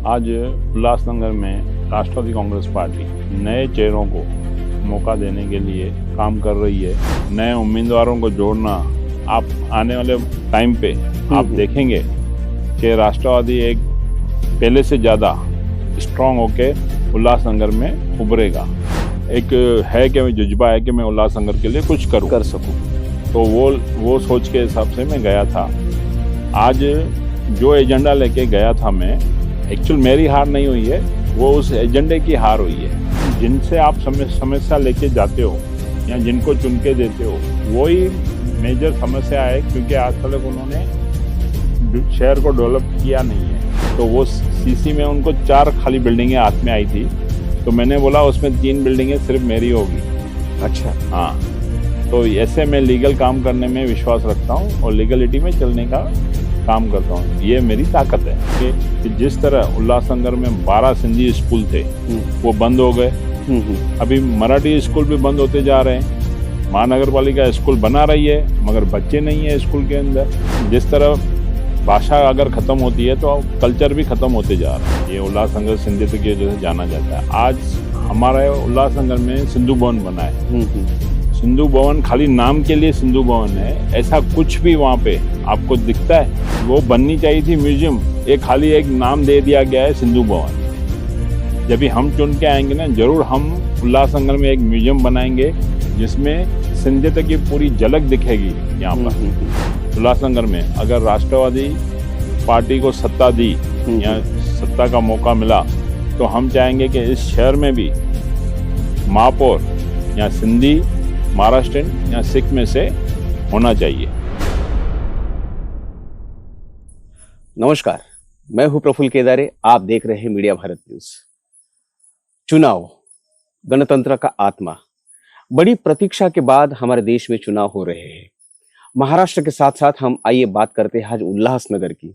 आज उल्लासनगर में राष्ट्रवादी कांग्रेस पार्टी नए चेहरों को मौका देने के लिए काम कर रही है। नए उम्मीदवारों को जोड़ना, आप आने वाले टाइम पे आप देखेंगे कि राष्ट्रवादी एक पहले से ज़्यादा स्ट्रांग होके उल्लासनगर में उभरेगा। एक है कि जज्बा है कि मैं उल्लासनगर के लिए कुछ कर सकूं, तो वो सोच के हिसाब से मैं गया था। आज जो एजेंडा लेके गया था मैं, एक्चुअल मेरी हार नहीं हुई है, वो उस एजेंडे की हार हुई है। जिनसे आप समस्या लेके जाते हो या जिनको चुन के देते हो, वही मेजर समस्या है, क्योंकि आज तक उन्होंने शहर को डेवलप किया नहीं है। तो वो सीसी में उनको 4 खाली बिल्डिंगें हाथ में आई थी, तो मैंने बोला उसमें 3 बिल्डिंगें सिर्फ मेरी होगी। अच्छा, हाँ, तो ऐसे मैं लीगल काम करने में विश्वास रखता हूँ और लीगलिटी में चलने का काम करता हूँ। ये मेरी ताकत है कि जिस तरह उल्लासनगर में 12 सिंधी स्कूल थे वो बंद हो गए, अभी मराठी स्कूल भी बंद होते जा रहे हैं। महानगर पालिका स्कूल बना रही है मगर बच्चे नहीं है स्कूल के अंदर। जिस तरह भाषा अगर खत्म होती है तो कल्चर भी खत्म होते जा रहा है। ये उल्लासनगर सिंधियत की वजह से जाना जाता है। आज हमारे उल्लासनगर में सिंधु भवन बना है। सिंधु भवन खाली नाम के लिए सिंधु भवन है, ऐसा कुछ भी वहाँ पे आपको दिखता है? वो बननी चाहिए थी म्यूजियम, ये खाली एक नाम दे दिया गया है सिंधु भवन। जब भी हम चुन के आएंगे ना, जरूर हम उल्लासनगर में एक म्यूजियम बनाएंगे जिसमें सिंधियत की पूरी झलक दिखेगी। यहाँ पर उल्लासनगर में अगर राष्ट्रवादी पार्टी को सत्ता दी या सत्ता का मौका मिला, तो हम चाहेंगे कि इस शहर में भी महापौर या सिंधी, महाराष्ट्रियन या सिख में से होना चाहिए। नमस्कार, मैं हूं प्रफुल्ल केदारे। आप देख रहे हैं मीडिया भारत न्यूज। चुनाव गणतंत्र का आत्मा। बड़ी प्रतीक्षा के बाद हमारे देश में चुनाव हो रहे हैं। महाराष्ट्र के साथ साथ हम आइए बात करते हैं आज उल्लासनगर की,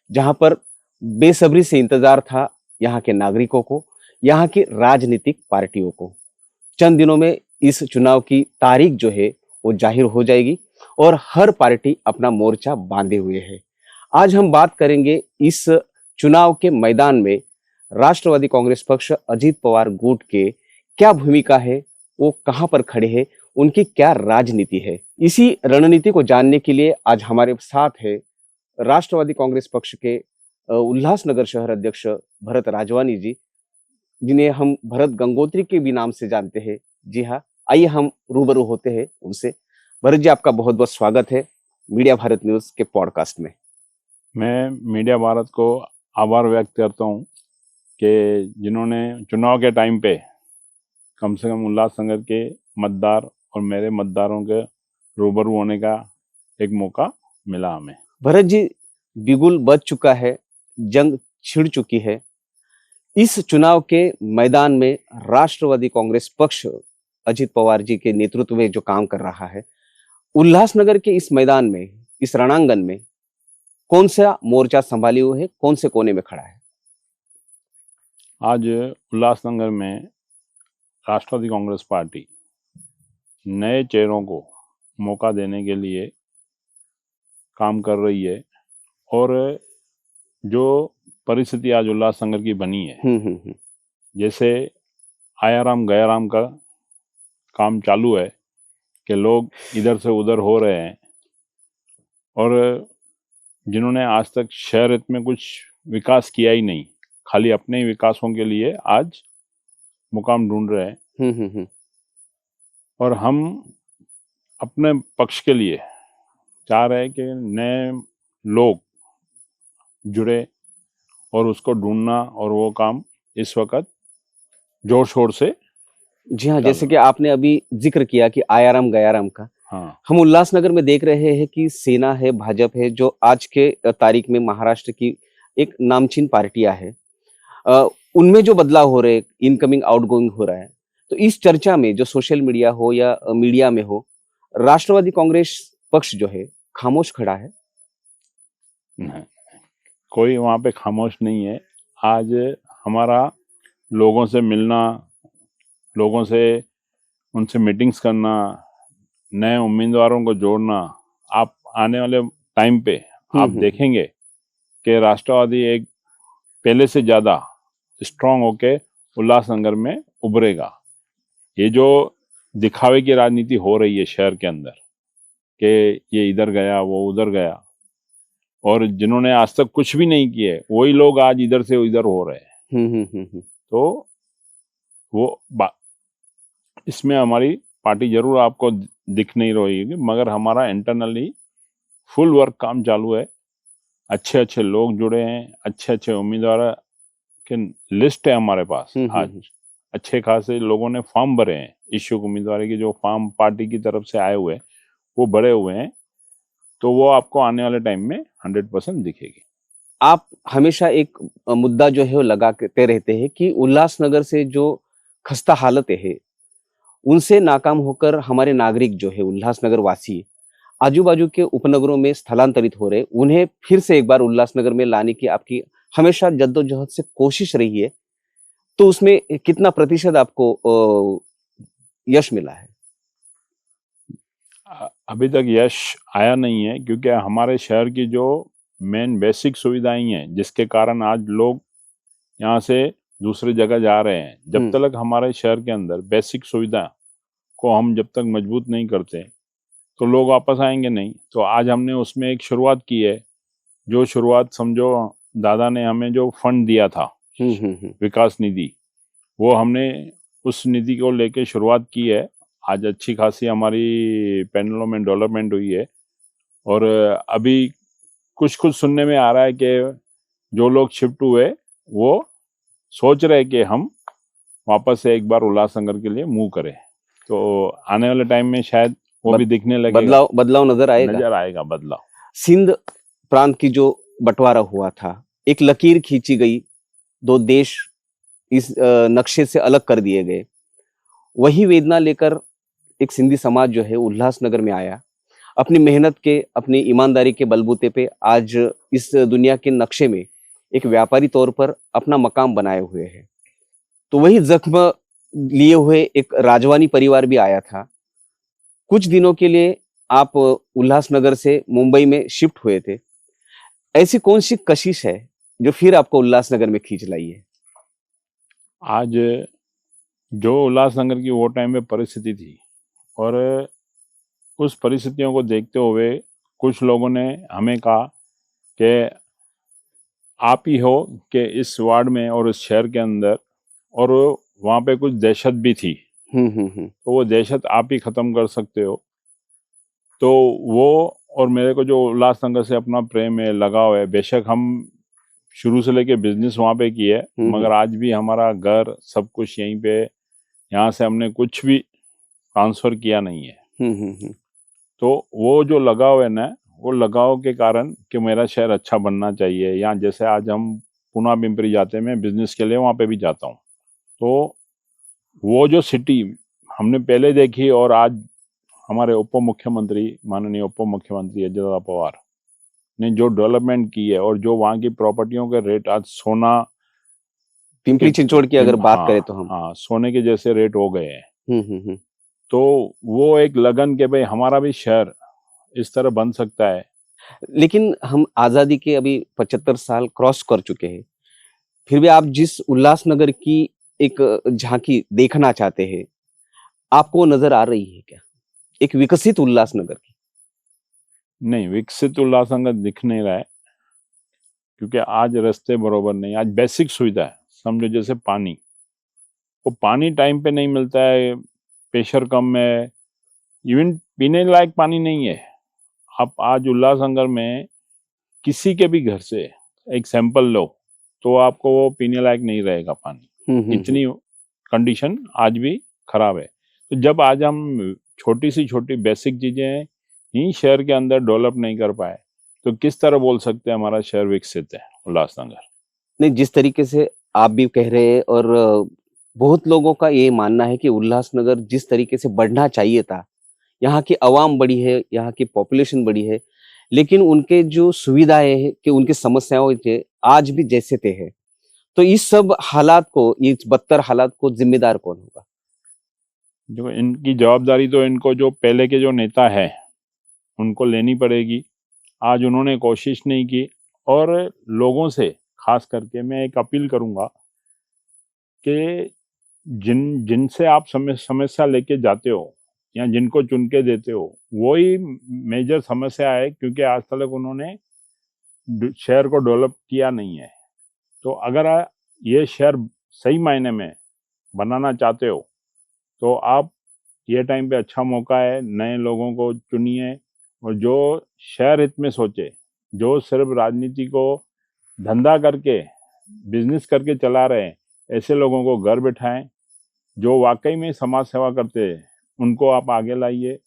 जहां पर बेसब्री से इंतजार था यहाँ के नागरिकों को, यहाँ की राजनीतिक पार्टियों को। चंद दिनों में इस चुनाव की तारीख जो है वो जाहिर हो जाएगी और हर पार्टी अपना मोर्चा बांधे हुए है। आज हम बात करेंगे इस चुनाव के मैदान में राष्ट्रवादी कांग्रेस पक्ष अजीत पवार गुट के क्या भूमिका है, वो कहां पर खड़े हैं, उनकी क्या राजनीति है। इसी रणनीति को जानने के लिए आज हमारे साथ है राष्ट्रवादी कांग्रेस पक्ष के उल्लासनगर शहर अध्यक्ष भरत राजवानी जी, जिन्हें हम भरत गंगोत्री के भी नाम से जानते हैं। जी हाँ, आइए हम रूबरू होते हैं उनसे। भरत जी, आपका बहुत बहुत स्वागत है मीडिया भारत न्यूज के पॉडकास्ट में। मैं मीडिया भारत को आभार व्यक्त करता हूँ कि जिन्होंने चुनाव के टाइम पे कम से कम उल्लासनगर के मतदार और मेरे मतदारों के रूबरू होने का एक मौका मिला हमें। भरत जी, बिगुल बज चुका है, जंग छिड़ चुकी है। इस चुनाव के मैदान में राष्ट्रवादी कांग्रेस पक्ष अजीत पवार जी के नेतृत्व में जो काम कर रहा है, उल्लासनगर के इस मैदान में, इस रणांगण में कौन सा मोर्चा संभाले हुए है, कौन से कोने में खड़ा है? आज उल्लासनगर में राष्ट्रवादी कांग्रेस पार्टी नए चेहरों को मौका देने के लिए काम कर रही है और जो परिस्थिति आज उल्लासनगर की बनी है, जैसे आयाराम गयाराम का काम चालू है कि लोग इधर से उधर हो रहे हैं और जिन्होंने आज तक शहर में कुछ विकास किया ही नहीं, खाली अपने ही विकासों के लिए आज मुकाम ढूंढ रहे हैं। और हम अपने पक्ष के लिए चाह रहे हैं कि नए लोग जुड़े और उसको ढूंढना, और वो काम इस वक्त जोर शोर से। जी हाँ, जैसे कि आपने अभी जिक्र किया कि आयाराम गयाराम का, हाँ, हम उल्लासनगर में देख रहे हैं कि सेना है, भाजपा है, जो आज के तारीख में महाराष्ट्र की एक नामचीन पार्टियां है, उनमें जो बदलाव हो रहे, इनकमिंग आउटगोइंग हो रहा है, तो इस चर्चा में जो सोशल मीडिया हो या मीडिया में हो, राष्ट्रवादी कांग्रेस पक्ष जो है खामोश खड़ा है। कोई वहाँ पे खामोश नहीं है। आज हमारा लोगों से मिलना, लोगों से उनसे मीटिंग्स करना, नए उम्मीदवारों को जोड़ना, आप आने वाले टाइम पे आप देखेंगे कि राष्ट्रवादी एक पहले से ज़्यादा स्ट्रांग होके उल्लासनगर में उभरेगा। ये जो दिखावे की राजनीति हो रही है शहर के अंदर कि ये इधर गया वो उधर गया, और जिन्होंने आज तक कुछ भी नहीं किए वही लोग आज इधर से उधर हो रहे हैं। तो वो इसमें हमारी पार्टी जरूर आपको दिख नहीं रही है, मगर हमारा इंटरनली फुल वर्क काम चालू है। अच्छे अच्छे लोग जुड़े हैं, अच्छे अच्छे उम्मीदवार के लिस्ट है हमारे पास। आज अच्छे खासे लोगों ने फॉर्म भरे हैं, इच्छुक उम्मीदवार के जो फॉर्म पार्टी की तरफ से आए हुए वो भरे हुए हैं, तो वो आपको आने वाले टाइम में 100% दिखेगी। आप हमेशा एक मुद्दा जो है वो लगाते रहते हैं कि उल्लासनगर से जो खस्ता हालत है उनसे नाकाम होकर हमारे नागरिक जो है उल्लासनगर वासी आजू बाजू के उपनगरों में स्थलांतरित हो रहे, उन्हें फिर से एक बार उल्लासनगर में लाने की आपकी हमेशा जद्दोजहद से कोशिश रही है, तो उसमें कितना प्रतिशत आपको यश मिला है? अभी तक यश आया नहीं है, क्योंकि हमारे शहर की जो मेन बेसिक सुविधाएं हैं जिसके कारण आज लोग यहाँ से दूसरी जगह जा रहे हैं, जब तक हमारे शहर के अंदर बेसिक सुविधा को हम जब तक मजबूत नहीं करते तो लोग वापस आएंगे नहीं। तो आज हमने उसमें एक शुरुआत की है। जो शुरुआत समझो दादा ने हमें जो फंड दिया था विकास निधि, वो हमने उस निधि को लेके शुरुआत की है। आज अच्छी खासी हमारी पैनलों में डेवलपमेंट हुई है, और अभी कुछ सुनने में आ रहा है कि जो लोग शिफ्ट हुए वो सोच रहे कि हम वापस से एक बार उल्लासनगर के लिए मूव करें। तो आने वाले टाइम में शायद वो भी दिखने लगेगा, बदलाव नजर आएगा बदलाव। सिंध प्रांत की जो बंटवारा हुआ था, एक लकीर खींची गई, दो देश इस नक्शे से अलग कर दिए गए, वही वेदना लेकर एक सिंधी समाज जो है उल्लासनगर में आया, अपनी मेहनत के अपनी ईमानदारी के बलबूते पे आज इस दुनिया के नक्शे में एक व्यापारी तौर पर अपना मकाम बनाए हुए है। तो वही जख्म लिए हुए एक राजवानी परिवार भी आया था। कुछ दिनों के लिए आप उल्लासनगर से मुंबई में शिफ्ट हुए थे। ऐसी कौन सी कशिश है जो फिर आपको उल्लासनगर में खींच लाई है? आज जो उल्लासनगर की वो टाइम में परिस्थिति थी, और उस परिस्थितियों को देखते हुए कुछ लोगों ने हमें कहा कि आप ही हो कि इस वार्ड में और इस शहर के अंदर, और वहाँ पे कुछ दहशत भी थी, तो वो दहशत आप ही खत्म कर सकते हो। तो वो, और मेरे को जो उल्लासनगर से अपना प्रेम है, लगाव है, बेशक हम शुरू से लेके बिजनेस वहाँ पे की है, मगर आज भी हमारा घर सब कुछ यहीं पे, यहाँ से हमने कुछ भी ट्रांसफर किया नहीं है। तो वो जो लगाव है ना, वो लगाव के कारण कि मेरा शहर अच्छा बनना चाहिए, या जैसे आज हम पुणे पिंपरी जाते हैं, मैं बिजनेस के लिए वहाँ पे भी जाता हूँ, तो वो जो सिटी हमने पहले देखी, और आज हमारे उप मुख्यमंत्री माननीय उप मुख्यमंत्री अजय दादा पवार ने जो डेवलपमेंट की है, और जो वहाँ की प्रॉपर्टियों के रेट आज सोना, पिंपरी चिंचवड़ की अगर बात करें तो हम सोने के जैसे रेट हो गए हैं। तो वो एक लगन के भाई हमारा भी शहर इस तरह बन सकता है। लेकिन हम आजादी के अभी 75 साल क्रॉस कर चुके हैं, फिर भी आप जिस उल्लासनगर की एक झांकी देखना चाहते हैं, आपको नजर आ रही है क्या एक विकसित उल्लासनगर की? नहीं, विकसित उल्लासनगर दिख नहीं रहा है, क्योंकि आज रास्ते बरोबर नहीं, आज बेसिक सुविधा है, समझो जैसे पानी, वो पानी टाइम पे नहीं मिलता है, प्रेशर कम है, इवन पीने लायक पानी नहीं है। आप आज उल्लासनगर में किसी के भी घर से एक सैंपल लो तो आपको वो पीने लायक नहीं रहेगा पानी, इतनी कंडीशन आज भी खराब है। तो जब आज हम छोटी सी छोटी बेसिक चीजें ही शहर के अंदर डेवलप नहीं कर पाए, तो किस तरह बोल सकते हैं हमारा शहर विकसित है उल्लासनगर? नहीं, जिस तरीके से आप भी कह रहे हैं, और बहुत लोगों का ये मानना है कि उल्लासनगर जिस तरीके से बढ़ना चाहिए था, यहाँ की आवाम बड़ी है, यहाँ की पॉपुलेशन बड़ी है, लेकिन उनके जो सुविधाएं हैं कि उनकी समस्याओं थे आज भी जैसे थे है। तो इस सब हालात को, इस बदतर हालात को जिम्मेदार कौन होगा? जो इनकी जवाबदारी तो इनको जो पहले के जो नेता है उनको लेनी पड़ेगी। आज उन्होंने कोशिश नहीं की, और लोगों से खास करके मैं एक अपील करूंगा कि जिनसे आप समस्या लेके जाते हो या जिनको चुन के देते हो, वही मेजर समस्या है, क्योंकि आज तक उन्होंने शहर को डेवलप किया नहीं है। तो अगर ये शहर सही मायने में बनाना चाहते हो तो आप, ये टाइम पे अच्छा मौका है, नए लोगों को चुनिए और जो शहर हित में सोचे, जो सिर्फ राजनीति को धंधा करके, बिजनेस करके चला रहे हैं, ऐसे लोगों को घर बिठाएं। जो वाकई में समाज सेवा करते हैं उनको आप आगे लाइए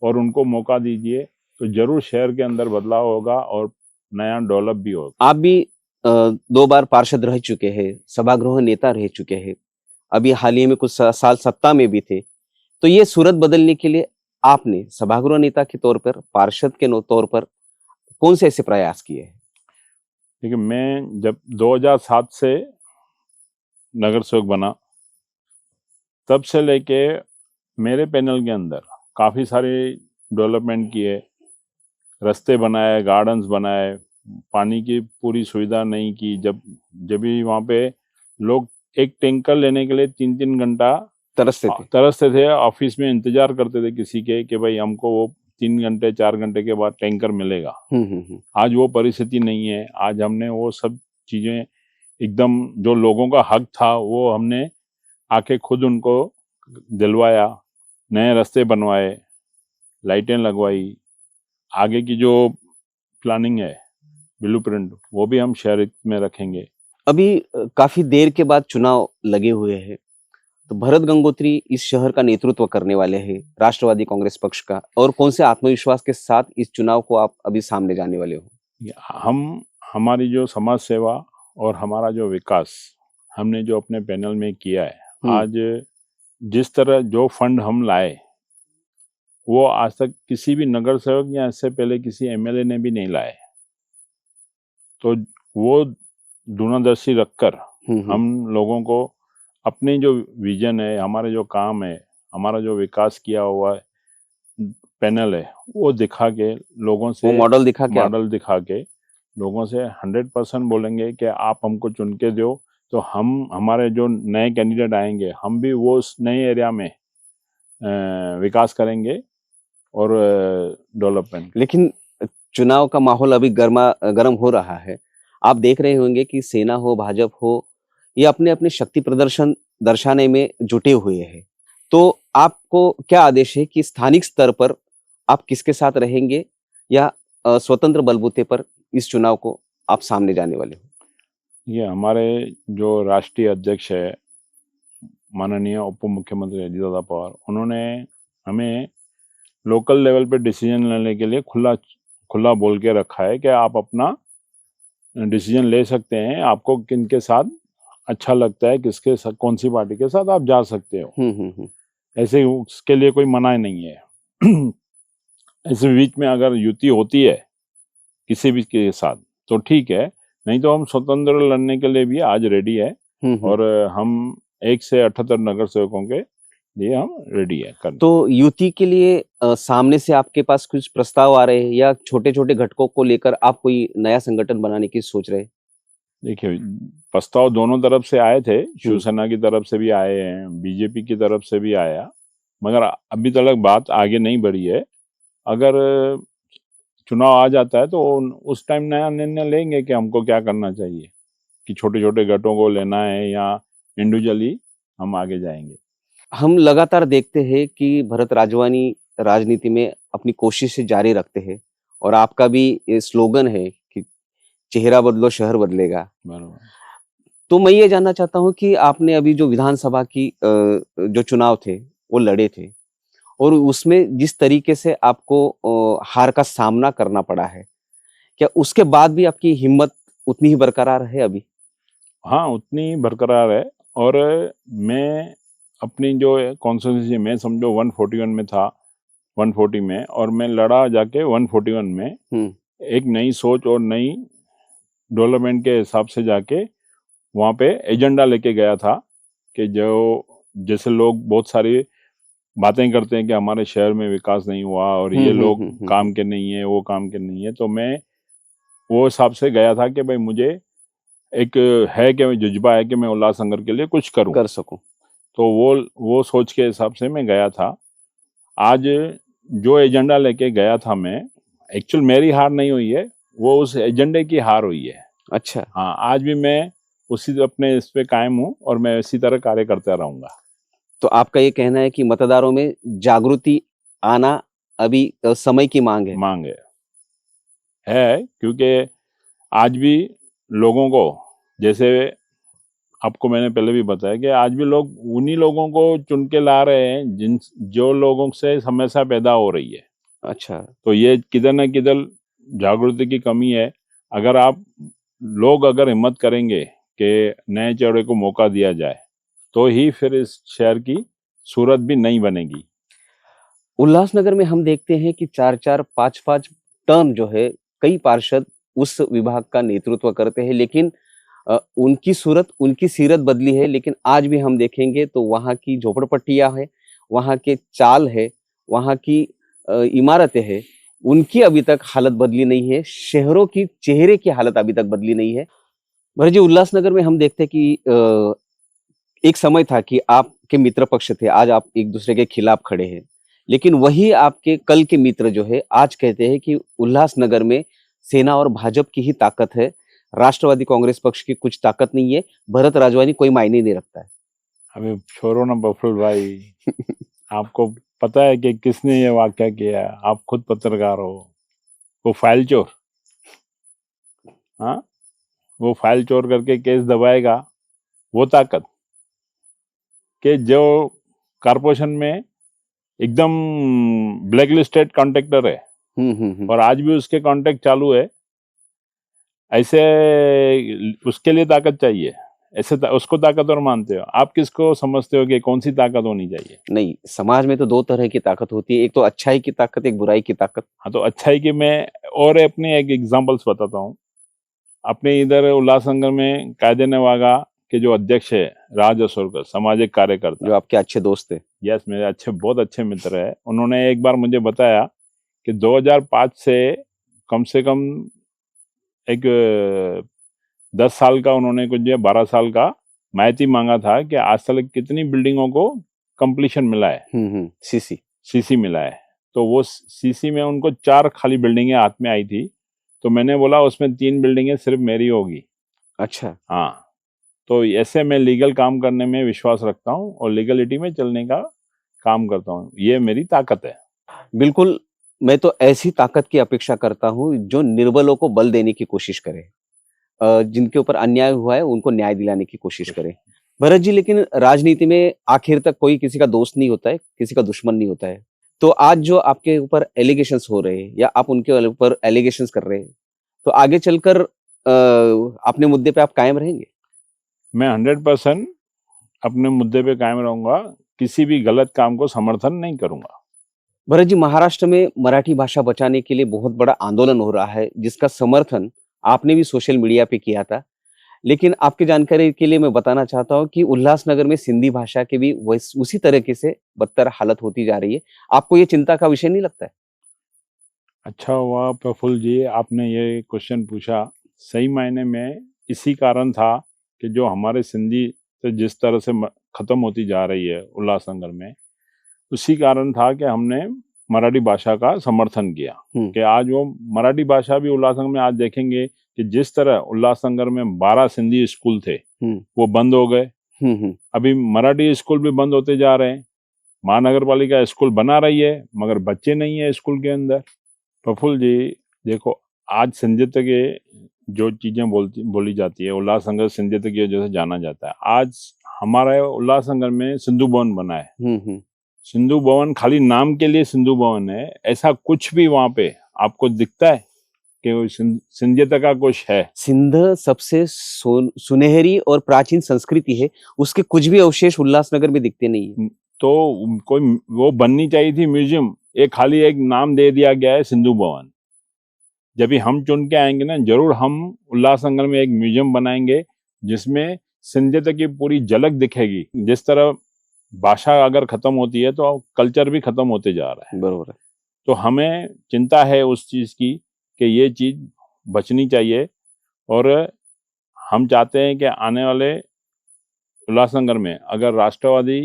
और उनको मौका दीजिए, तो जरूर शहर के अंदर बदलाव होगा और नया डेवलप भी होगा। आप भी 2 बार पार्षद रह चुके हैं, सभागृह नेता रह चुके हैं, अभी हाल ही में कुछ साल सत्ता में भी थे। तो ये सूरत बदलने के लिए आपने सभागृह नेता के तौर पर, पार्षद के तौर पर कौन से ऐसे प्रयास किए हैं? देखिए, मैं जब 2007 से नगर सेवक बना, तब से लेके मेरे पैनल के अंदर काफ़ी सारे डेवलपमेंट किए, रास्ते बनाए, गार्डन्स बनाए, पानी की पूरी सुविधा नहीं की। जब भी वहाँ पे लोग एक टैंकर लेने के लिए 3-3 घंटा तरसते थे, ऑफिस में इंतजार करते थे किसी के कि भाई हमको वो 3 घंटे 4 घंटे के बाद टैंकर मिलेगा। आज वो परिस्थिति नहीं है। आज हमने वो सब चीजें एकदम, जो लोगों का हक था वो हमने आके खुद उनको दिलवाया, नए रास्ते बनवाए, लाइटें लगवाई, आगे की जो प्लानिंग है, ब्लूप्रिंट, वो भी हम शहर में रखेंगे। अभी काफी देर के बाद चुनाव लगे हुए हैं, तो भरत गंगोत्री इस शहर का नेतृत्व करने वाले हैं, राष्ट्रवादी कांग्रेस पक्ष का, और कौन से आत्मविश्वास के साथ इस चुनाव को आप अभी सामने जाने वाले हो? हमारी जो समाज सेवा और हमारा जो विकास हमने जो अपने पैनल में किया है, आज जिस तरह जो फंड हम लाए, वो आज तक किसी भी नगर सेवक या इससे पहले किसी एमएलए ने भी नहीं लाए। तो वो दूरदर्शी रखकर हम लोगों को अपनी जो विजन है, हमारे जो काम है, हमारा जो विकास किया हुआ है पैनल है, वो दिखा के लोगों से, वो मॉडल दिखा के लोगों से 100% बोलेंगे कि आप हमको चुन के दो, तो हम, हमारे जो नए कैंडिडेट आएंगे, हम भी वो उस नए एरिया में विकास करेंगे और डेवलपमेंट। लेकिन चुनाव का माहौल अभी गर्म हो रहा है। आप देख रहे होंगे कि सेना हो, भाजपा हो, ये अपने अपने शक्ति प्रदर्शन दर्शाने में जुटे हुए हैं। तो आपको क्या आदेश है कि स्थानिक स्तर पर आप किसके साथ रहेंगे, या स्वतंत्र बलबूते पर इस चुनाव को आप सामने जाने वाले हो? ये हमारे जो राष्ट्रीय अध्यक्ष है, माननीय उप मुख्यमंत्री अजीत दादा पवार, उन्होंने हमें लोकल लेवल पे डिसीजन लेने के लिए खुला बोल के रखा है कि आप अपना डिसीजन ले सकते हैं, आपको किनके साथ अच्छा लगता है, किसके साथ, कौन सी पार्टी के साथ आप जा सकते हो। ऐसे उसके लिए कोई मना नहीं है। ऐसे बीच में अगर युति होती है किसी भी के साथ तो ठीक है, नहीं तो हम स्वतंत्र लड़ने के लिए भी आज रेडी है। और हम 1 से 78 नगर सेवकों के लिए हम रेडी है करने। तो युति के लिए सामने से आपके पास कुछ प्रस्ताव आ रहे हैं, या छोटे छोटे घटकों को लेकर आप कोई नया संगठन बनाने की सोच रहे हैं? देखिए, प्रस्ताव दोनों तरफ से आए थे, शिवसेना की तरफ से भी आए हैं, बीजेपी की तरफ से भी आया, मगर अभी तक बात आगे नहीं बढ़ी है। अगर चुनाव आ जाता है तो उस टाइम नया निर्णय लेंगे कि हमको क्या करना चाहिए, कि छोटे छोटे घटों को लेना है या इंडिविजुअली हम आगे जाएंगे। हम लगातार देखते हैं कि भरत राजवानी राजनीति में अपनी कोशिशें जारी रखते हैं, और आपका भी ये स्लोगन है कि चेहरा बदलो शहर बदलेगा। बराबर। तो मैं ये जानना चाहता हूँ कि आपने अभी जो विधानसभा की जो चुनाव थे वो लड़े थे, और उसमें जिस तरीके से आपको हार का सामना करना पड़ा है, क्या उसके बाद भी आपकी हिम्मत उतनी ही बरकरार है अभी? हाँ, उतनी ही बरकरार है। और मैं अपनी जो कॉन्स्टिट्यूंसी में समझो 141 में था, 140 में, और मैं लड़ा जाके 141 में एक नई सोच और नई डेवलपमेंट के हिसाब से जाके वहाँ पे एजेंडा लेके गया था कि जो जैसे लोग बहुत सारी बातें करते हैं कि हमारे शहर में विकास नहीं हुआ और ये लोग काम के नहीं है, वो काम के नहीं है, तो मैं वो हिसाब से गया था कि भाई मुझे एक है कि जज्बा है कि मैं उल्लासनगर के लिए कुछ करूं, कर सकूं। तो वो सोच के हिसाब से मैं गया था। आज जो एजेंडा लेके गया था मैं, एक्चुअल मेरी हार नहीं हुई है, वो उस एजेंडे की हार हुई है। अच्छा, हाँ, आज भी मैं उसी अपने इस पे कायम हूँ और मैं इसी तरह कार्य करता रहूंगा। तो आपका ये कहना है कि मतदारों में जागृति आना अभी समय की मांग है। मांग है क्योंकि आज भी लोगों को, जैसे आपको मैंने पहले भी बताया कि आज भी लोग उन्हीं लोगों को चुन के ला रहे हैं जो लोगों से समस्या पैदा हो रही है। अच्छा, तो ये किधर न किधर जागृति की कमी है। अगर लोग अगर हिम्मत करेंगे कि नए चेहरे को मौका दिया जाए, तो ही फिर इस शहर की सूरत भी नई बनेगी। उल्लासनगर में हम देखते हैं कि 4-4, 5-5 टर्म जो है कई पार्षद उस विभाग का नेतृत्व करते हैं, लेकिन उनकी सूरत, उनकी सीरत बदली है। लेकिन आज भी हम देखेंगे तो वहाँ की झोपड़पट्टियाँ हैं, वहाँ के चाल है, वहाँ की इमारतें हैं, उनकी अभी तक हालत बदली नहीं है। शहरों की चेहरे की हालत अभी तक बदली नहीं है। भैया जी, उल्लासनगर में हम देखते हैं कि एक समय था कि आपके मित्र पक्ष थे, आज आप एक दूसरे के खिलाफ खड़े हैं। लेकिन वही आपके कल के मित्र जो है आज कहते हैं कि उल्लासनगर में सेना और भाजपा की ही ताकत है, राष्ट्रवादी कांग्रेस पक्ष की कुछ ताकत नहीं है, भरत राजवानी कोई मायने नहीं रखता है। अभी छोड़ो ना बफुल भाई, आपको पता है कि किसने ये वाक्य किया? आप खुद पत्रकार हो। वो फाइल चोर, हाँ, वो फाइल चोर करके केस दबाएगा, वो ताकत कि जो कारपोरेशन में एकदम ब्लैक लिस्टेड कॉन्ट्रैक्टर है और आज भी उसके कॉन्ट्रैक्ट चालू है, ऐसे उसके लिए ताकत चाहिए। ऐसे उसको ताकतवर मानते हो? आप किसको समझते हो कि कौन सी ताकत होनी चाहिए? नहीं, समाज में तो दो तरह की ताकत होती है, एक तो अच्छाई की ताकत, एक बुराई की ताकत। हाँ, तो अच्छाई की मैं और अपने एक एग्जांपल्स बताता हूँ। अपने इधर उल्लासनगर में कायदे नवागा के जो अध्यक्ष है राज असोरकर, सामाजिक कार्यकर्ता, जो आपके अच्छे दोस्त थे। यस, मेरे बहुत अच्छे मित्र है। उन्होंने एक बार मुझे बताया कि 2005 से कम एक 10 साल का उन्होंने कुछ 12 साल का माहिती मांगा था कि आज तक कितनी बिल्डिंगों को कंप्लीशन मिला है, सीसी मिला है। तो वो सीसी में उनको 4 खाली बिल्डिंगें हाथ में आई थी। तो मैंने बोला उसमें 3 बिल्डिंगें सिर्फ मेरी होगी। अच्छा, हाँ, तो ऐसे मैं लीगल काम करने में विश्वास रखता हूँ और लीगलिटी में चलने का काम करता हूँ। ये मेरी ताकत है। बिल्कुल। मैं तो ऐसी ताकत की अपेक्षा करता हूँ जो निर्बलों को बल देने की कोशिश करे, जिनके ऊपर अन्याय हुआ है उनको न्याय दिलाने की कोशिश करे। भरत जी, लेकिन राजनीति में आखिर तक कोई किसी का दोस्त नहीं होता है, किसी का दुश्मन नहीं होता है। तो आज जो आपके ऊपर एलिगेशंस हो रहे हैं या आप उनके ऊपर एलिगेशंस कर रहे हैं, तो आगे चलकर अपने मुद्दे पे आप कायम रहेंगे? मैं 100% अपने मुद्दे पे कायम रहूंगा, किसी भी गलत काम को समर्थन नहीं करूंगा। भरत जी, महाराष्ट्र में मराठी भाषा बचाने के लिए बहुत बड़ा आंदोलन हो रहा है, जिसका समर्थन आपने भी सोशल मीडिया पे किया था। लेकिन आपकी जानकारी के लिए मैं बताना चाहता हूँ कि उल्लासनगर में सिंधी भाषा की भी उसी तरीके से बदतर हालत होती जा रही है। आपको ये चिंता का विषय नहीं लगता है? अच्छा हुआ प्रफुल्ल जी, आपने ये क्वेश्चन पूछा। सही मायने में इसी कारण था कि जो हमारे सिंधी से जिस तरह से खत्म होती जा रही है उल्लासनगर में, उसी कारण था कि हमने मराठी भाषा का समर्थन किया। कि आज वो मराठी भाषा भी उल्लासनगर में, आज देखेंगे कि जिस तरह उल्लासनगर में 12 सिंधी स्कूल थे वो बंद हो गए। अभी मराठी स्कूल भी बंद होते जा रहे हैं। महानगर पालिका स्कूल बना रही है मगर बच्चे नहीं है स्कूल के अंदर। प्रफुल्ल जी देखो, आज सिंधियत के जो चीजें बोली जाती है, उल्लासनगर सिंधियत की वजह से जाना जाता है। आज हमारे उल्लासनगर में सिंधु भवन बना है। सिंधु भवन खाली नाम के लिए सिंधु भवन है, ऐसा कुछ भी वहां पे आपको दिखता है कि सिंधियत का कुछ है? सिंध सबसे सुनहरी और प्राचीन संस्कृति है, उसके कुछ भी अवशेष उल्लासनगर में दिखते नहीं है। तो कोई वो बननी चाहिए थी म्यूजियम, एक खाली एक नाम दे दिया गया है सिंधु भवन। जब भी हम चुन के आएंगे ना, जरूर हम उल्लासनगर में एक म्यूजियम बनाएंगे जिसमें सिंधियत की पूरी झलक दिखेगी। जिस तरह भाषा अगर खत्म होती है तो कल्चर भी खत्म होते जा रहा है। बरोबर है। तो हमें चिंता है उस चीज की कि ये चीज बचनी चाहिए और हम चाहते हैं कि आने वाले उल्लासनगर में अगर राष्ट्रवादी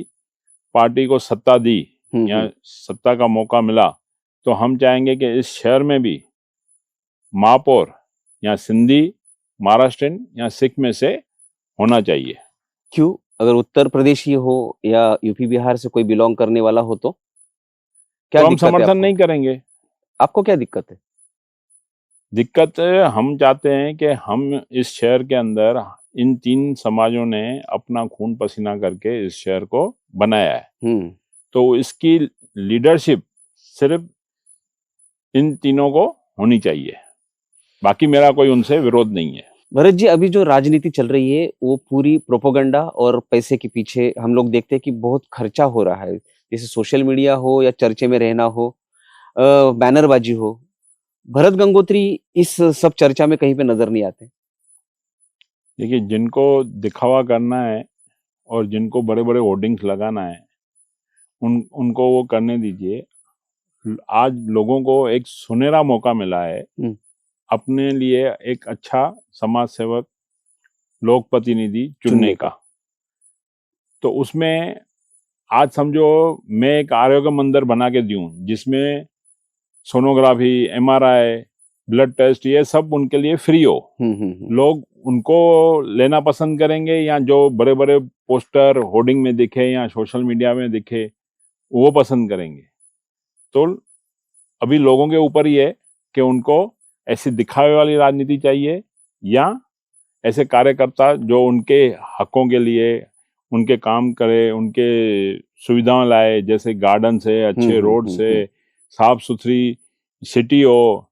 पार्टी को सत्ता दी या सत्ता का मौका मिला तो हम चाहेंगे कि इस शहर में भी महापौर या सिंधी, महाराष्ट्रन या सिख में से होना चाहिए। क्यों? अगर उत्तर प्रदेशी हो या यूपी बिहार से कोई बिलोंग करने वाला हो तो क्या तो हम दिक्कत है समर्थन आपको? नहीं करेंगे। आपको क्या दिक्कत है? दिक्कत हम चाहते हैं कि हम इस शहर के अंदर इन 3 समाजों ने अपना खून पसीना करके इस शहर को बनाया है, तो इसकी लीडरशिप सिर्फ इन तीनों को होनी चाहिए। बाकी मेरा कोई उनसे विरोध नहीं है। भरत जी, अभी जो राजनीति चल रही है वो पूरी प्रोपोगंडा और पैसे के पीछे हम लोग देखते हैं कि बहुत खर्चा हो रहा है। जैसे सोशल मीडिया हो या चर्चे में रहना हो, बैनरबाजी हो। भरत गंगोत्री इस सब चर्चा में कहीं पे नजर नहीं आते। देखिए, जिनको दिखावा करना है और जिनको बड़े बड़े होर्डिंग्स लगाना है उनको वो करने दीजिए। आज लोगों को एक सुनहरा मौका मिला है अपने लिए एक अच्छा समाज सेवक, लोक प्रतिनिधि चुनने का। तो उसमें आज समझो मैं एक आरोग्य मंदिर बना के दूं जिसमें सोनोग्राफी, एमआरआई, ब्लड टेस्ट ये सब उनके लिए फ्री हो। लोग उनको लेना पसंद करेंगे या जो बड़े बड़े पोस्टर होर्डिंग में दिखे या सोशल मीडिया में दिखे वो पसंद करेंगे। तो अभी लोगों के ऊपर ही है कि उनको ऐसी दिखावे वाली राजनीति चाहिए या ऐसे कार्यकर्ता जो उनके हकों के लिए उनके काम करे, उनके सुविधाएं लाए, जैसे गार्डन से, अच्छे रोड से, साफ सुथरी सिटी हो,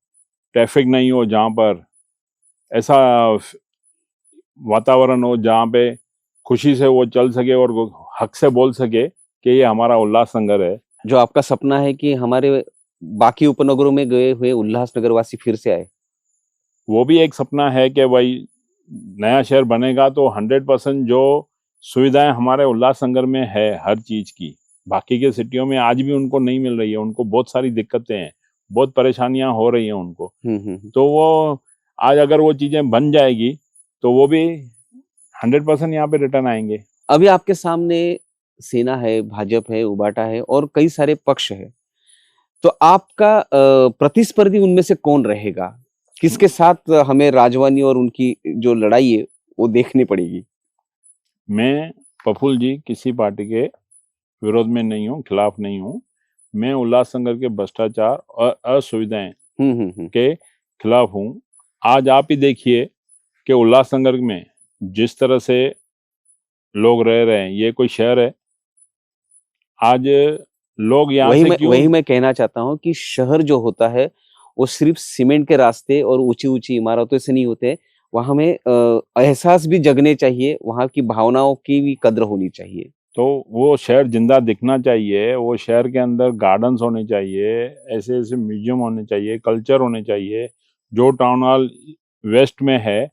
ट्रैफिक नहीं हो, जहाँ पर ऐसा वातावरण हो जहाँ पे खुशी से वो चल सके और हक से बोल सके कि ये हमारा उल्लासनगर है। जो आपका सपना है कि हमारे बाकी उपनगरों में गए हुए उल्लासनगर वासी फिर से आए, वो भी एक सपना है कि भाई नया शहर बनेगा तो 100% जो सुविधाएं हमारे उल्लासनगर में है हर चीज की, बाकी के सिटियों में आज भी उनको नहीं मिल रही है। उनको बहुत सारी दिक्कतें हैं, बहुत परेशानियां हो रही हैं उनको। तो वो आज अगर वो चीजें बन जाएगी तो वो भी 100% यहाँ पे रिटर्न आएंगे। अभी आपके सामने सेना है, भाजपा है, उबाटा है और कई सारे पक्ष है, तो आपका प्रतिस्पर्धी उनमें से कौन रहेगा? किसके साथ हमें राजवानी और उनकी जो लड़ाई है वो देखनी पड़ेगी? मैं प्रफुल्ल जी किसी पार्टी के विरोध में नहीं हूँ, खिलाफ नहीं हूँ। मैं उल्लासनगर के भ्रष्टाचार और असुविधाएं के खिलाफ हूँ। आज आप ही देखिए कि उल्लासनगर में जिस तरह से लोग रह रहे हैं, ये कोई शहर है? आज लोग यहाँ से क्यों? वही मैं कहना चाहता हूँ कि शहर जो होता है वो सिर्फ सीमेंट के रास्ते और ऊंची ऊंची इमारतों से नहीं होते। वहां में एहसास भी जगने चाहिए, वहां की भावनाओं की भी कद्र होनी चाहिए। तो वो शहर जिंदा दिखना चाहिए, वो शहर के अंदर गार्डन्स होने चाहिए, ऐसे ऐसे म्यूजियम होने चाहिए, कल्चर होने चाहिए। जो टाउन हॉल वेस्ट में है,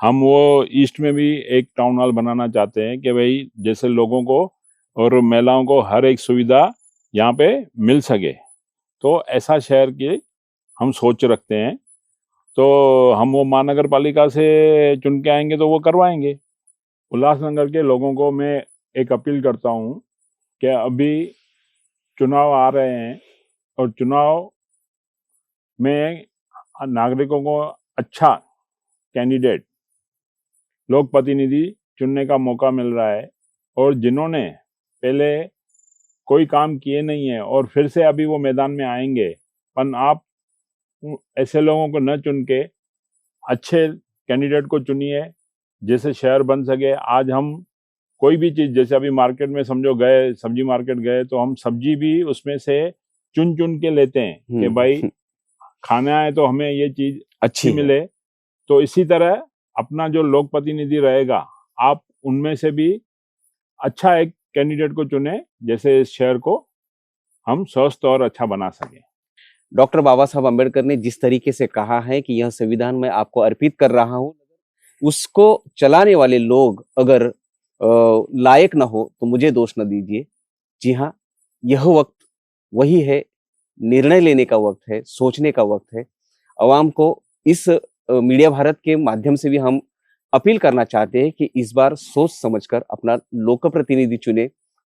हम वो ईस्ट में भी एक टाउन हॉल बनाना चाहते हैं कि भाई जैसे लोगों को और महिलाओं को हर एक सुविधा यहाँ पे मिल सके। तो ऐसा शहर की हम सोच रखते हैं। तो हम वो महानगर पालिका से चुन के आएंगे तो वो करवाएंगे। उल्लासनगर के लोगों को मैं एक अपील करता हूँ कि अभी चुनाव आ रहे हैं और चुनाव में नागरिकों को अच्छा कैंडिडेट, लोक प्रतिनिधि चुनने का मौका मिल रहा है। और जिन्होंने पहले कोई काम किए नहीं है और फिर से अभी वो मैदान में आएंगे, पर आप ऐसे लोगों को न चुन के अच्छे कैंडिडेट को चुनिए जिससे शहर बन सके। आज हम कोई भी चीज, जैसे अभी मार्केट में समझो गए, सब्जी मार्केट गए, तो हम सब्जी भी उसमें से चुन चुन के लेते हैं कि भाई खाना है तो हमें ये चीज अच्छी मिले। तो इसी तरह अपना जो लोक प्रतिनिधि रहेगा, आप उनमें से भी अच्छा एक कैंडिडेट को चुने जैसे इस शहर को हम स्वस्थ और अच्छा बना सके। डॉक्टर बाबा साहब अम्बेडकर ने जिस तरीके से कहा है कि यह संविधान मैं आपको अर्पित कर रहा हूं, उसको चलाने वाले लोग अगर लायक ना हो तो मुझे दोष न दीजिए। जी हाँ, यह वक्त वही है, निर्णय लेने का वक्त है, सोचने का वक्त है। अवाम को इस मीडिया भारत के माध्यम से भी हम अपील करना चाहते हैं कि इस बार सोच समझकर अपना लोकप्रतिनिधि चुने,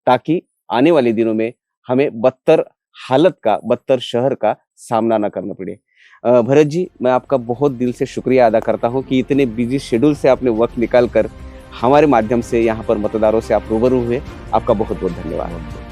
ताकि आने वाले दिनों में हमें बदतर शहर का सामना ना करना पड़े। भरत जी, मैं आपका बहुत दिल से शुक्रिया अदा करता हूं कि इतने बिजी शेड्यूल से आपने वक्त निकाल कर हमारे माध्यम से यहाँ पर मतदारों से आप रूबरू हुए। आपका बहुत बहुत धन्यवाद।